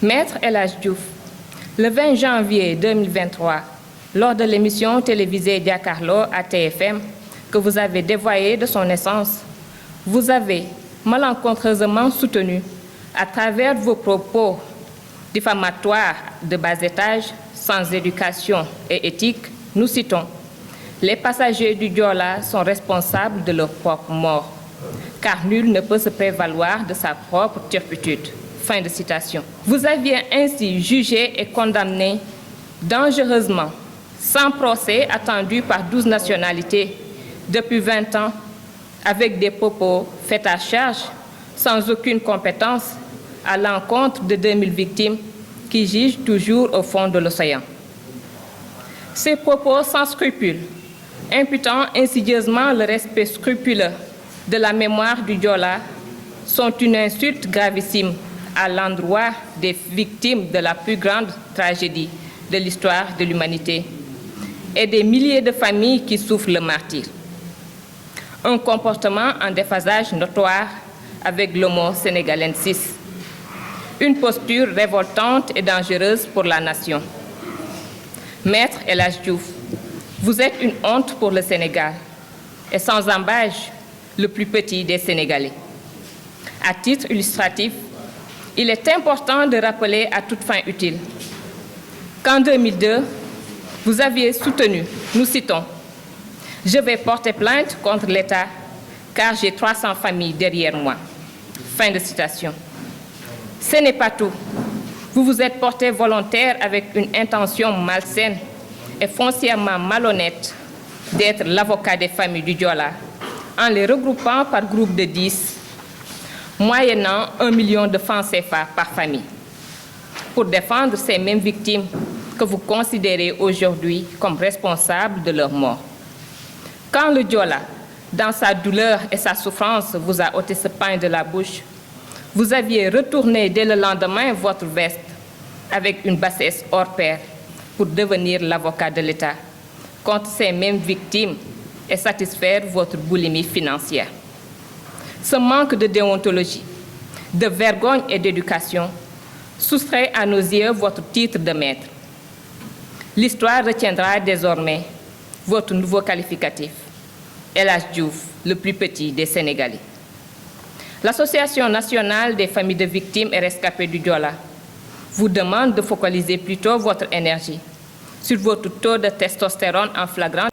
Maître El Hadji Diouf, le 20 janvier 2023, lors de l'émission télévisée Jakaarlo à TFM que vous avez dévoyée de son essence, vous avez malencontreusement soutenu, à travers vos propos diffamatoires de bas étage, sans éducation et éthique, nous citons « Les passagers du Joola sont responsables de leur propre mort, car nul ne peut se prévaloir de sa propre turpitude. » Fin de citation. Vous aviez ainsi jugé et condamné dangereusement, sans procès attendu par 12 nationalités depuis 20 ans, avec des propos faits à charge, sans aucune compétence, à l'encontre de 2000 victimes qui gigent toujours au fond de l'océan. Ces propos sans scrupules, imputant insidieusement le respect scrupuleux de la mémoire du Joola, sont une insulte gravissime à l'endroit des victimes de la plus grande tragédie de l'histoire de l'humanité et des milliers de familles qui souffrent le martyre. Un comportement en déphasage notoire avec l'homo sénégalensis. Une posture révoltante et dangereuse pour la nation. Maître El Hadji Diouf, vous êtes une honte pour le Sénégal et sans embâche, le plus petit des Sénégalais. À titre illustratif, il est important de rappeler à toute fin utile qu'en 2002, vous aviez soutenu, nous citons, « Je vais porter plainte contre l'État car j'ai 300 familles derrière moi. » Fin de citation. Ce n'est pas tout. Vous vous êtes porté volontaire avec une intention malsaine et foncièrement malhonnête d'être l'avocat des familles du Joola en les regroupant par groupe de 10, moyennant 1 million de francs CFA par famille, pour défendre ces mêmes victimes que vous considérez aujourd'hui comme responsables de leur mort. Quand le Joola, dans sa douleur et sa souffrance, vous a ôté ce pain de la bouche, vous aviez retourné dès le lendemain votre veste avec une bassesse hors pair pour devenir l'avocat de l'État contre ces mêmes victimes et satisfaire votre boulimie financière. Ce manque de déontologie, de vergogne et d'éducation soustrait à nos yeux votre titre de maître. L'histoire retiendra désormais votre nouveau qualificatif, El Hadji Diouf, le plus petit des Sénégalais. L'Association nationale des familles de victimes et rescapés du Joola vous demande de focaliser plutôt votre énergie sur votre taux de testostérone en flagrant